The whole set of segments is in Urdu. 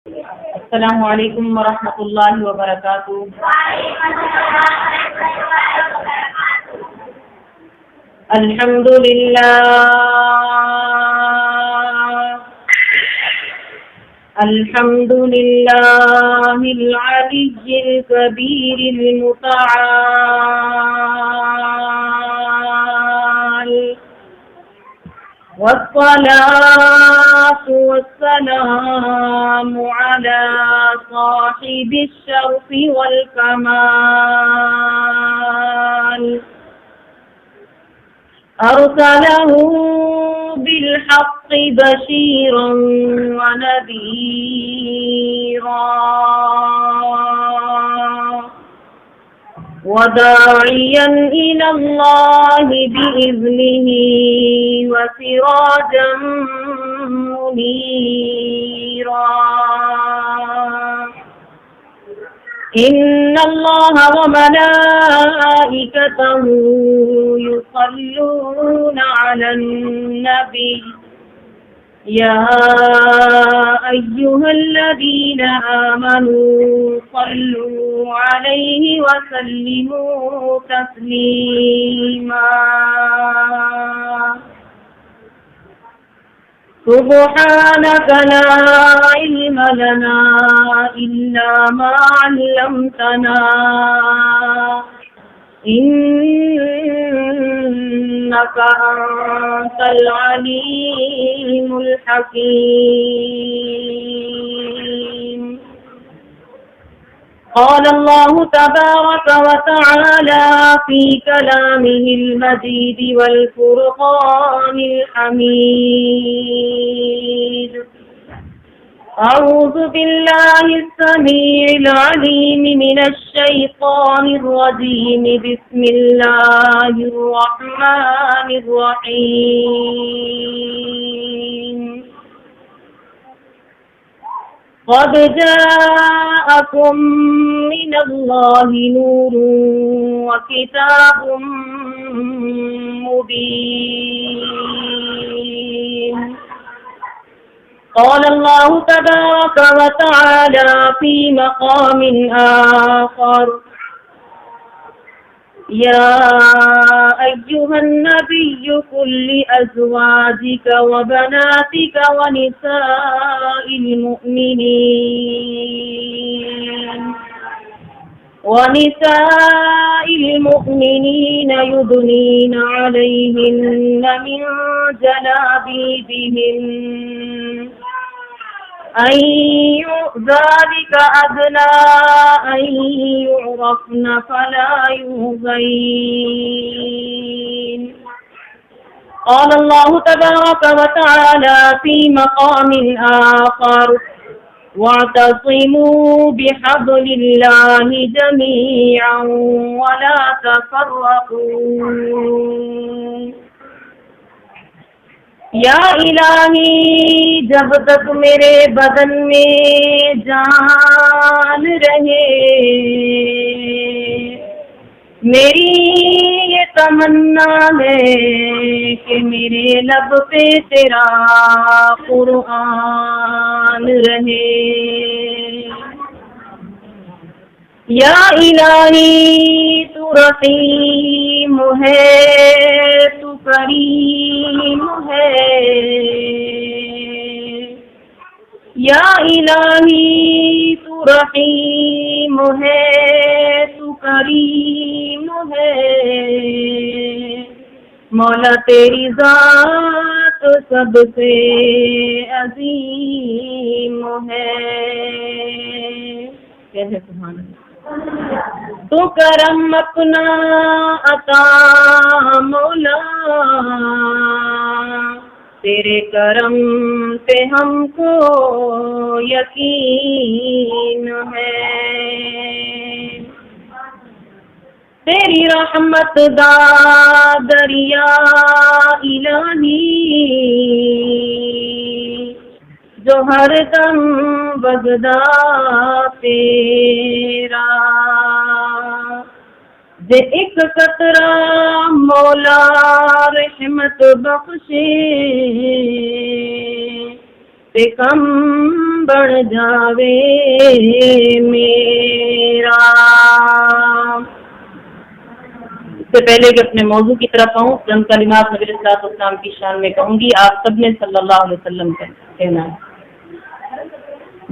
السلام علیکم ورحمۃ اللہ وبرکاتہ۔ الحمد للہ العلی الکبیر المتعال، والصلاة والسلام على صاحب الشرف والكمال، أرسله بالحق بشيرا ونذيرا وداعيا إلى الله بإذنه وسراجا منيرا، إن الله وملائكته يصلون على النبي يا أيها الذين آمنوا صلوا عليه وسلموا تسليما، سبحانك لا علم لنا إلا ما علمتنا إنك أنت العليم الحكيم۔ قال الله تبارك وتعالى في كلامه المجيد والفرقان الحميد، أعوذ بالله السميع العليم من الشيطان الرجيم، بسم الله الرحمن الرحيم، قد جاءكم من الله نور وكتاب مبين، قال الله تبارك وتعالى في مقام آخر، يا أيها النبي قل لأزواجك وبناتك ونساء المؤمنين يدنين عليهن من جلابيبهن، ذلك أدنى أن يعرفن فلا يؤذين، قال الله تبارك وتعالى في مقام آخر، واعتصموا بحبل الله جميعا ولا تفرقوا، یا الہی جب تک میرے بدن میں جان رہے میری یہ تمنا ہے کہ میرے لب پہ تیرا قرآن رہے، یا الہی تو رحیم ہے تو کریم ہے، یا الہی تو رحیم ہے تو کریم ہے، مولا تیری ذات سب سے عظیم ہے، کہے سبحان اللہ۔ تو کرم اپنا عطا مولا، تیرے کرم پہ ہم کو یقین ہے، تیری رحمت دا دریا الہی جو ہر دم بغدا تیرا، دے ایک قطرہ مولا رحمت بخشے، تے کم بن جاوے میرا۔ اس سے پہلے کہ اپنے موضوع کی طرف آؤں، چند کلمات نبی صلی اللہ علیہ وسلم کی شان میں کہوں گی۔ آپ سب نے صلی اللہ علیہ وسلم کہنا ہے۔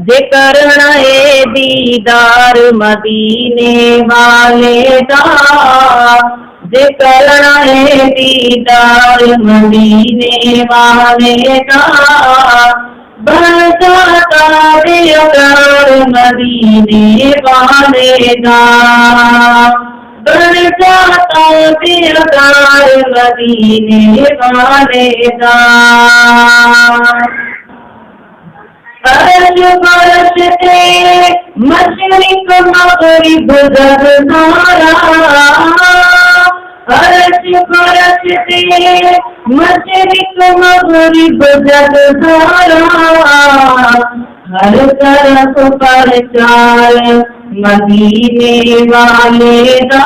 جے کرنا ہے دیدار مدینے والے دا، جے کرنا ہے دیدار مدینے والے دا، بن جاتا دیدار مدینے والے دا، بن جاتا دیدار مدینے والے دا۔ عرش فرش سے مشرق مغرب جگ سارا، عرش فرش سے مشرق مغرب جگ سارا، ہر طرف پرچار مدینے والے دا،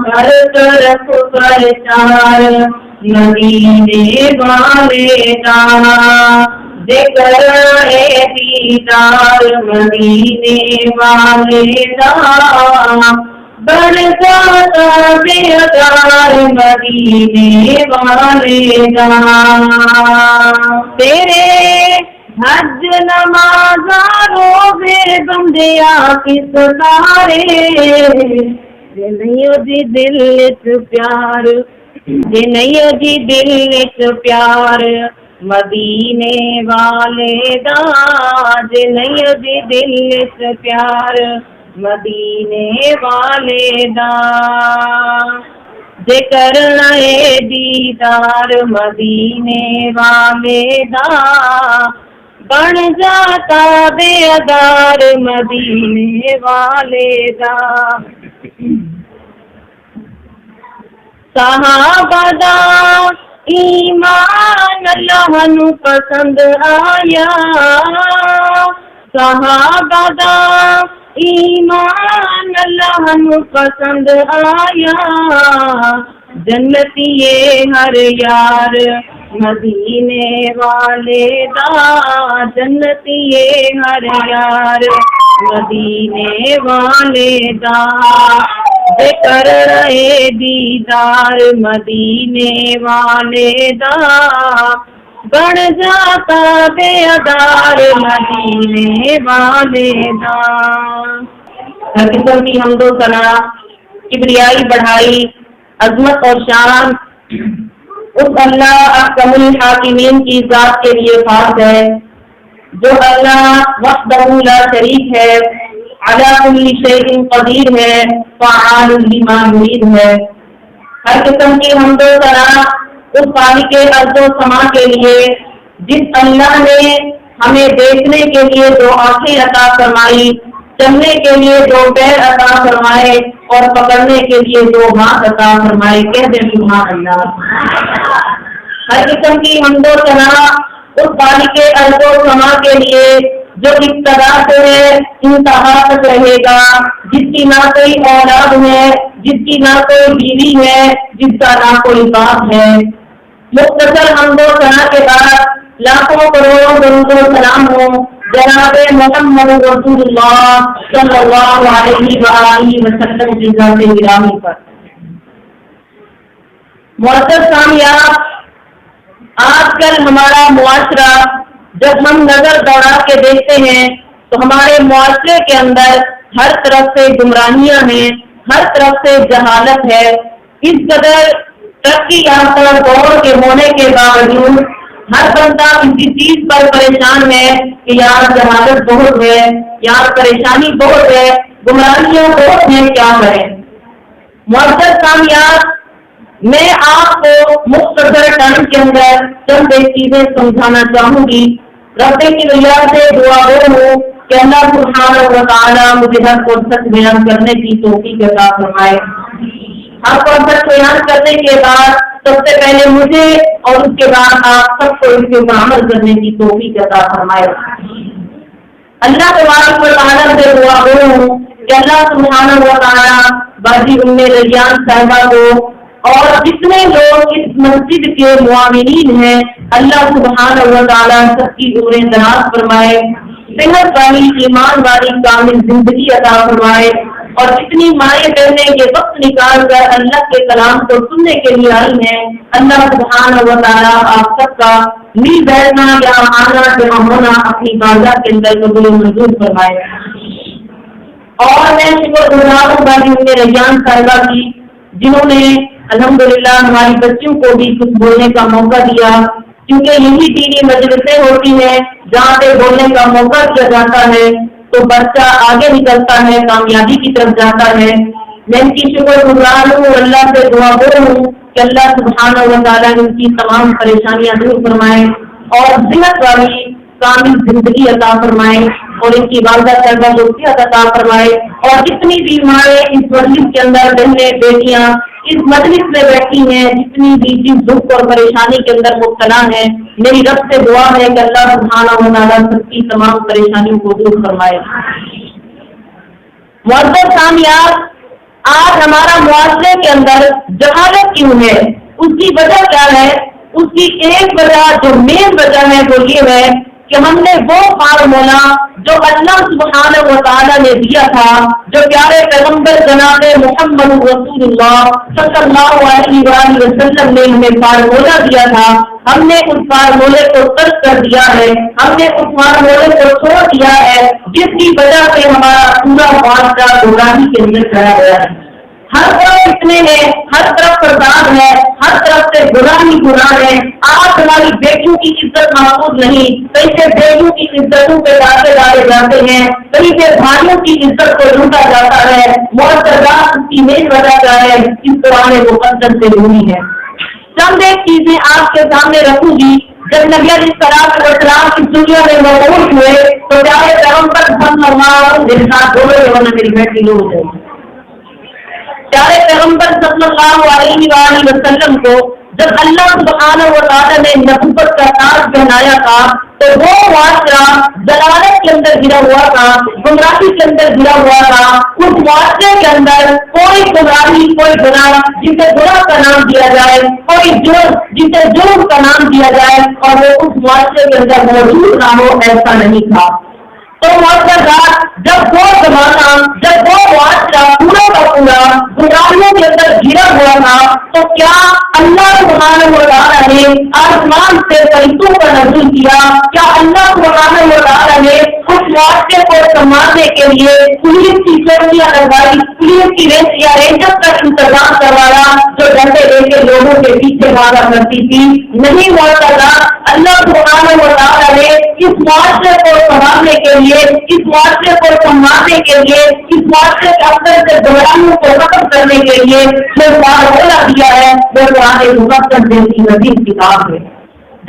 ہر طرف پرچار مدینے والے دا۔ ذکر ہے دیدار مدینے والے دا، بن جاتا دیدار مدینے والے دا۔ تیرے حج نماز روزے بندیا کس تارے، جے نہیں جی دل وچ پیار، جے نہیں جی دل وچ پیار مدینے والے دا، جے نہیں جی دل وچ پیار مدینے والے دا۔ جے کرنا ہے دیدار مدینے والے دا، بن جاتا بیدار مدینے والے دا۔ صحابہ دا ایمان اللہ نو پسند آیا، صحابہ دا ایمان اللہ نو پسند آیا، جنتی ہر یار مدینے والے دا، جنتی ہر یار مدینے والے دا۔ ذکر رہے دیدار مدینے والے دا، بن جاتا بیدار مدینے والے دا۔ ہر قسم کی حمد و ثنا، کبریائی بڑھائی، عظمت اور شان اس اللہ احکم الحاکمین کی ذات کے لیے خاص ہے، جو اللہ وحدہ لا شریک ہے، علی کل شیء قدیر ہے، فعال لما یرید ہے۔ ہر قسم کی حمد و ثنا اس خالق ارض و سما کے لیے جس اللہ نے ہمیں دیکھنے کے لیے دو آنکھیں عطا فرمائی، چلنے کے لیے دو پیر عطا فرمائے اور پکڑنے کے لیے دو ہاتھ عطا فرمائے۔ کہہ دیں سبحان اللہ۔ ہر قسم کی حمد و ثنا اس خالق ارض و سما کے لیے جو ابتدا سے ہے انتہا تک رہے گا، جس کی نہ کوئی اولاد ہے، جس کی نہ کوئی بیوی ہے، جس کا نہ کوئی باپ ہے۔ مختصر حمد و ثنا کے بعد لاکھوں کروڑوں درود و سلام ہو جناب محمد رسول اللہ صلی اللہ علیہ وآلہ وسلم کی ذات گرامی پر۔ معزز سامعین، آج کل ہمارا معاشرہ جب ہم نظر دوڑا کے دیکھتے ہیں تو ہمارے معاشرے کے اندر ہر طرف سے گمراہیاں ہیں، ہر طرف سے جہالت ہے۔ اس قدر ترقی یافتہ دور کے ہونے کے باوجود ہر بندہ کسی چیز پر پریشان ہے کہ یار جہالت بہت ہے، یار پریشانی بہت ہے، گمراہیاں بہت ہیں، کیا کریں؟ معزز سامعین، میں آپ کو مختصر ٹائم کے اندر چند ایک چیزیں سمجھانا چاہوں گی۔ رب کی اللہ سے دعا ہوں کہ اللہ سبحانہ و تعالیٰ مجھے ہر فرصت بیان کرنے کی توفیق عطا فرمائے۔ ہر فرصت بیان کرنے کے بعد سب سے پہلے مجھے اور اس کے بعد آپ سب کو اس کے اوپر عمل کرنے کی توفیق عطا فرمائے۔ اللہ تبارک و تعالیٰ سے دعا ہوں کہ اللہ سبحانہ و تعالیٰ باجی ام ریان صاحبہ کو اور جتنے لوگ اس مسجد کے معاونین ہیں اللہ سبحانہ و تعالیٰ سب کی عمریں دراز فرمائے، صحت والی ایمان والی کامل زندگی عطا فرمائے، اور جتنی مائیں بہنیں یہ وقت نکال کر اللہ کے کلام کو سننے کے لیے آئی ہیں اللہ سبحانہ و تعالیٰ آپ سب کا مل بیٹھنا یا آنا جمع ہونا اپنی بازار کے اندر قبول منظور فرمائے۔ اور میں شکر گزار ہوں باقی ریان صاحبہ کی جنہوں نے الحمدللہ ہماری بچیوں کو بھی کچھ بولنے کا موقع دیا، کیونکہ یہی دینی مجلسیں ہوتی ہیں جہاں پہ بولنے کا موقع دیا جاتا ہے تو بچہ آگے نکلتا ہے، کامیابی کی طرف جاتا ہے۔ میں ان کی شکر گزار ہوں، اللہ سے دعا گو ہوں کہ اللہ سبحانہ و تعالیٰ ان کی تمام پریشانیاں دور فرمائے اور صحت والی کامل زندگی عطا فرمائے اور ان کی والدہ صاحبہ کو صحت عطا فرمائے، اور جتنی بھی مائیں اس مجلس کے اندر بہنیں بیٹیاں اس مجلس میں بیٹھی ہیں، جتنی بھی جس دکھ اور پریشانی کے اندر مبتلا ہیں، میری رب سے دعا ہے کہ اللہ سبحانہ و تعالیٰ سب کی تمام پریشانیوں کو دور فرمائے۔ معزز سامعین، آج ہمارا معاشرے کے اندر جہالت کیوں ہے، اس کی وجہ کیا ہے؟ اس کی ایک وجہ جو مین وجہ ہے وہ یہ ہے کہ ہم نے وہ فارمولا جو اللہ سبحانہ و تعالیٰ نے دیا تھا، جو پیارے پیغمبر جناب محمد رسول اللہ صلی اللہ علیہ وآلہ وسلم نے ہمیں فارمولا دیا تھا، ہم نے اس فارمولے کو ترک کر دیا ہے، ہم نے اس فارمولے کو چھوڑ دیا ہے، جس کی وجہ سے ہمارا پورا معاشرہ گمراہی کے اندر کھڑا ہوا ہے۔ ہر طرف فتنے ہیں، ہر طرف فساد ہے، ہر طرف سے گناہ ہے۔ آج ہماری بیٹیوں کی عزت محفوظ نہیں، کہیں سے بیٹیوں کی عزتوں پہ ڈالے جاتے ہیں، کہیں سے بھائیوں کی عزت کو لوٹا جاتا ہے۔ معتدات اس کی مین وجہ کیا ہے؟ اس قرآن مقدس سے دوری ہے۔ چند ایک چیزیں آپ کے سامنے رکھوں گی۔ جب نبی علیہ السلام اس دنیا میں مبعوث ہوئے تو پیارے پیغمبر صلی اللہ علیہ وسلم میری بیٹی لوگ ہو جائے، پیارے پیغمبر صلی اللہ علیہ وآلہ وسلم کو جب اللہ سبحانہ و تعالیٰ نے نبوت کا تاج پہنایا تھا تو وہ معاشرہ ضلالت کے اندر گرا ہوا تھا، گمراہی کے اندر گرا ہوا تھا۔ اس معاشرے کے اندر کوئی گمراہی، کوئی گناہ جسے گناہ کا نام دیا جائے، کوئی جرم جسے جرم کا نام دیا جائے اور وہ اس معاشرے کے اندر موجود نہ ہو، ایسا نہیں تھا۔ تو معاشرات جب وہ زمانہ، جب وہ معاشرہ پورا کا پورا گمراہیوں کے اندر گرا ہوا تھا تو کیا اللہ سبحانہ و تعالیٰ نے آسمان سے فرشتوں کا نزول کیا؟ کیا اللہ سبحانہ و تعالیٰ نے اس معاشرے کو سنبھالنے کے لیے پولیس کی چوکیاں لگائی، پولیس کی رینجر کا انتظام کروایا جو ڈنڈے لے کے لوگوں کے پیچھے بھاگا کرتی تھی؟ نہیں معاشرات، اللہ سبحانہ و تعالیٰ نے اس معاشرے کو سنبھالنے کے لیے، اس معاشرے کو سنبھالنے کے لیے، اس معاشرے کے اندر سے گمراہیوں کو ختم کرنے کے لیے جو فارمولا دیا ہے وہ قرآن مقدس جیسی عظیم کتاب ہے۔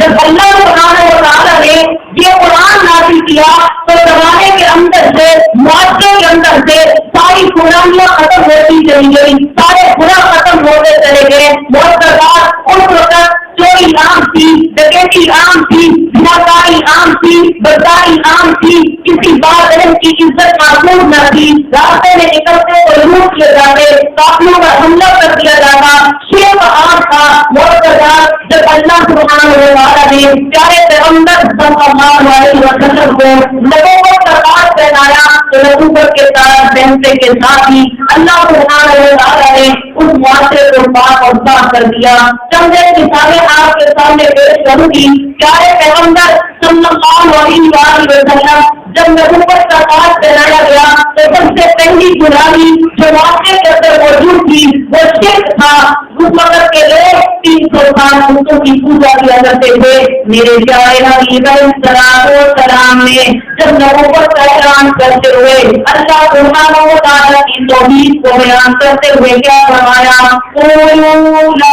جب اللہ سبحانہ و تعالیٰ نے یہ قرآن نازل کیا تو زمانے کے اندر سے، معاشرے کے اندر سے ساری برائیاں ختم ہوتی چلی گئی، سارے گناہ ختم ہوتے چلے گئے۔ معتدات اس وقت چوری عام تھی، ڈکیتی عام تھی، زناکاری عام تھی، بدکاری عام تھی، کسی بار بہن کی عزت محفوظ نہ تھی، راستے میں نکلتے تو لوٹ کیے جاتے، قافلوں کا حملہ کر دیا جاتا، شرک عام تھا۔ معتدات جب اللہ سبحانہ و تعالیٰ نے پیارے پیغمبر صلی اللہ علیہ وسلم کو نبوت کا تاج پہنایا تو نبوت کے تاج پہننے کے ساتھ ہی اللہ سبحانہ و تعالیٰ نے اس معاشرے کو پاک اور صاف کر دیا۔ چند ایک مثالیں آپ کے سامنے پیش کروں گی۔ پیارے پیغمبر صلی اللہ علیہ وآلہ وسلم جب نبوت کا تاج پہنایا گیا تو سب سے پہلی برائی جو معاشرے کے اندر موجود تھی وہ شرک تھا۔ اس وقت کے لوگ 300 سال بتوں کی پوجا کیا کرتے تھے۔ میرے پیارے حبیب السلام نے جب نبوت کا اعلان کرتے ہوئے اللہ سبحانہ و تعالیٰ کی توحید کو بیان کرتے ہوئے کیا فرمایا؟ قولوا لا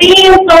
300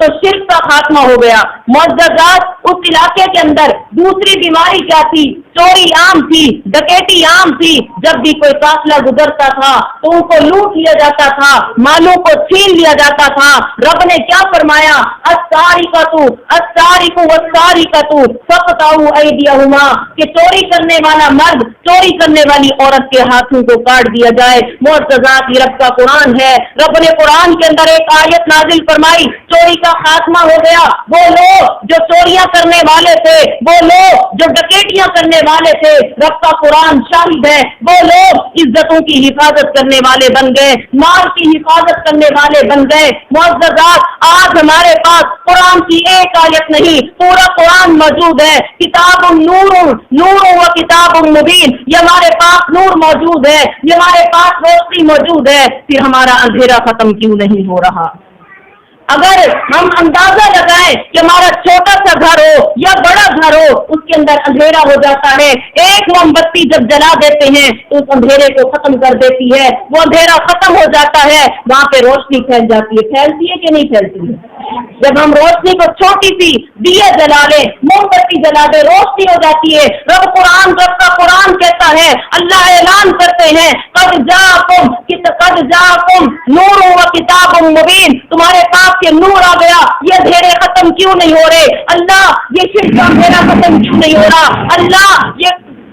تو شرک کا خاتمہ ہو گیا۔ معززات، اس علاقے کے اندر دوسری بیماری کیا تھی؟ چوری عام تھی، ڈکیٹی عام تھی۔ جب بھی کوئی قافلہ گزرتا تھا تو ان کو لوٹ لیا جاتا تھا، مالوں کو چھین لیا جاتا تھا۔ رب نے کیا فرمایا؟ السارق والسارقۃ فاقطعوا ایدیہما، کہ چوری کرنے والا مرد چوری کرنے والی عورت کے ہاتھوں کو کاٹ دیا جائے۔ معززات، یہ رب کا قرآن ہے۔ رب نے قرآن کے اندر ایک آیت نازل فرمائی، چوری کا خاتمہ ہو گیا۔ وہ لوگ جو چوریاں کرنے والے تھے، وہ لوگ جو ڈکیٹیاں کرنے والے تھے، رب کا قرآن شاہد ہے، وہ لوگ عزتوں کی حفاظت کرنے والے بن گئے، مال کی حفاظت کرنے والے بن گئے۔ معززات، آج ہمارے پاس قرآن کی ایک آیت نہیں، پورا قرآن موجود ہے۔ کتاب نور و کتاب مبین، یہ ہمارے پاس نور موجود ہے، یہ ہمارے پاس روشنی موجود ہے، پھر ہمارا اندھیرا ختم کیوں نہیں ہو رہا؟ اگر ہم اندازہ لگائیں کہ ہمارا چھوٹا سا گھر ہو یا بڑا گھر ہو، اس کے اندر اندھیرا ہو جاتا ہے، ایک موم بتی جب جلا دیتے ہیں تو اس اندھیرے کو ختم کر دیتی ہے، وہ اندھیرا ختم ہو جاتا ہے، وہاں پہ روشنی پھیل جاتی ہے۔ پھیلتی ہے کہ نہیں پھیلتی ہے؟ جب ہم روشنی کو چھوٹی سی دیا جلا لیں، موم بتی جلا دے، روشنی ہو جاتی ہے۔ رب کا قرآن کہتا ہے، اللہ اعلان کرتے ہیں، قد جاءکم نور و کتاب مبین، تمہارے پاس یہ نور آ گیا، یہ اندھیرے ختم کیوں نہیں ہو رہے؟ اللہ، یہ شرک کا اندھیرا ختم کیوں نہیں ہو رہا؟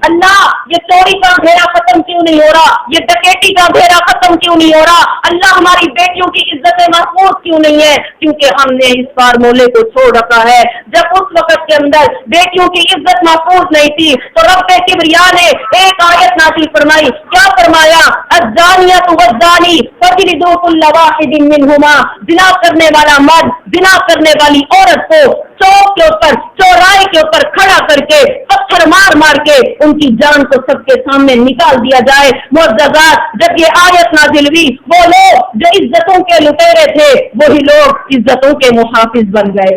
اللہ یہ چوری کا اندھیرا ختم کیوں نہیں ہو رہا؟ یہ ڈکیٹی کا اندھیرا ختم کیوں نہیں ہو رہا؟ اللہ، ہماری بیٹیوں کی عزت محفوظ کیوں نہیں ہے؟ کیونکہ ہم نے اس فارمولے کو چھوڑ رکھا ہے۔ جب اس وقت کے اندر بیٹیوں کی عزت محفوظ نہیں تھی تو رب کبریا نے ایک آیت نازل فرمائی۔ کیا فرمایا؟ الزانیۃ والزانی فاجلدوا کل واحد منہما، زنا کرنے والا مرد زنا کرنے والی عورت کو چوک کے اوپر، چوراہے کے اوپر کھڑا کر کے پتھر مار مار کے ان کی جان کو سب کے سامنے نکال دیا جائے۔ معززات، جب یہ آیت نازل ہوئی، وہ لوگ جو عزتوں کے لٹیرے تھے وہی لوگ عزتوں کے محافظ بن گئے۔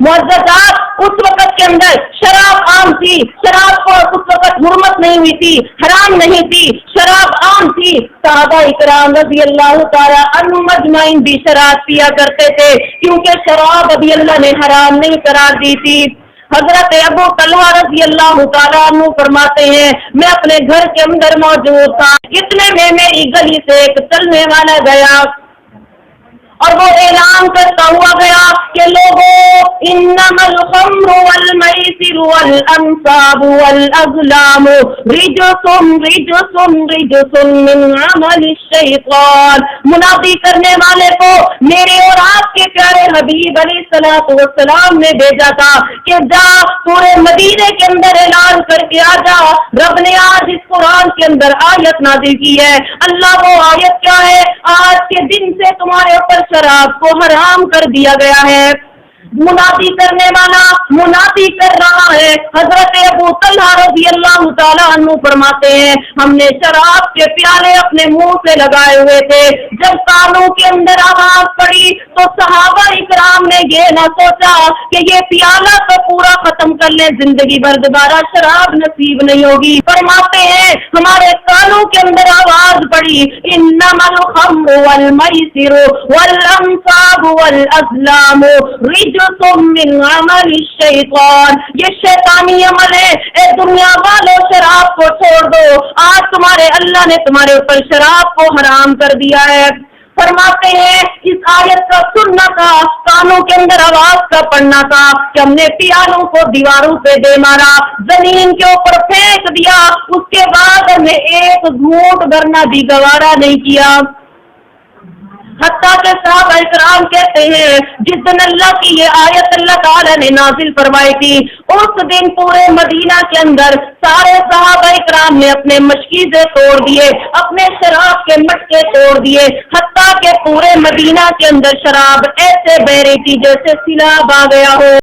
معززات، اس وقت کے اندر شراب عام تھی، شراب کو اس وقت حرمت نہیں ہوئی تھی، حرام نہیں تھی، شراب عام تھی۔ صحابہ اکرام رضی اللہ تعالی عنہم اجمعین بھی شراب پیا کرتے تھے، کیونکہ شراب ابھی اللہ نے حرام نہیں قرار دی تھی۔ حضرت ابو طلحہ رضی اللہ تعالیٰ عنہ فرماتے ہیں، میں اپنے گھر کے اندر موجود تھا، اتنے میں میری گلی سے ایک چلنے والا گیا اور وہ اعلان کرتا ہوا گیا کہ لوگوں، انما الخمر والمیسر والانصاب والازلام رجس من عمل الشیطان۔ منادی کرنے والے کو میرے اور آپ کے پیارے حبیب علیہ الصلوۃ والسلام نے بھیجا تھا کہ جا پورے مدینے کے اندر اعلان کر کے آ جا، رب نے آج اس قرآن کے اندر آیت نازل کی ہے۔ اللہ، وہ آیت کیا ہے؟ آج کے دن سے تمہارے اوپر شراب کو حرام کر دیا گیا ہے۔ منادی کرنے والا منادی کر رہا ہے۔ حضرت ابو طلحہ رضی اللہ تعالیٰ عنہ فرماتے ہیں، ہم نے شراب کے پیالے اپنے منہ سے لگائے ہوئے تھے، جب کانوں کے اندر آواز پڑی تو صحابہ اکرام نے یہ نہ سوچا کہ یہ پیالہ تو پورا ختم کر لیں، زندگی بھر دوبارہ شراب نصیب نہیں ہوگی۔ فرماتے ہیں ہمارے کانوں کے اندر آواز پڑی، انما الخمر والمیسر والانصاب والازلام رجس من عمل الشیطان، یہ شیطانی عمل ہے۔ اے دنیا والوں، شراب کو چھوڑ دو، آج تمہارے اللہ نے تمہارے اوپر شراب کو حرام کر دیا ہے۔ فرماتے ہیں اس آیت کا سننا تھا، کانوں کے اندر آواز کا پڑھنا تھا کہ ہم نے پیالوں کو دیواروں پہ دے مارا، زمین کے اوپر پھینک دیا، اس کے بعد ہم نے ایک گھونٹ بھرنا بھی گوارا نہیں کیا۔ حتیٰ کہ صحابہ اکرام کہتے ہیں جس دن اللہ کی یہ آیت اللہ تعالیٰ نے نازل فرمائی تھی، اس دن پورے مدینہ کے اندر سارے صحابہ اکرام نے اپنے مشکیزیں توڑ دیے، اپنے شراب کے مٹکے توڑ دیے، حتیٰ کہ پورے مدینہ کے اندر شراب ایسے بہ رہی تھی جیسے سیلاب آ گیا ہو۔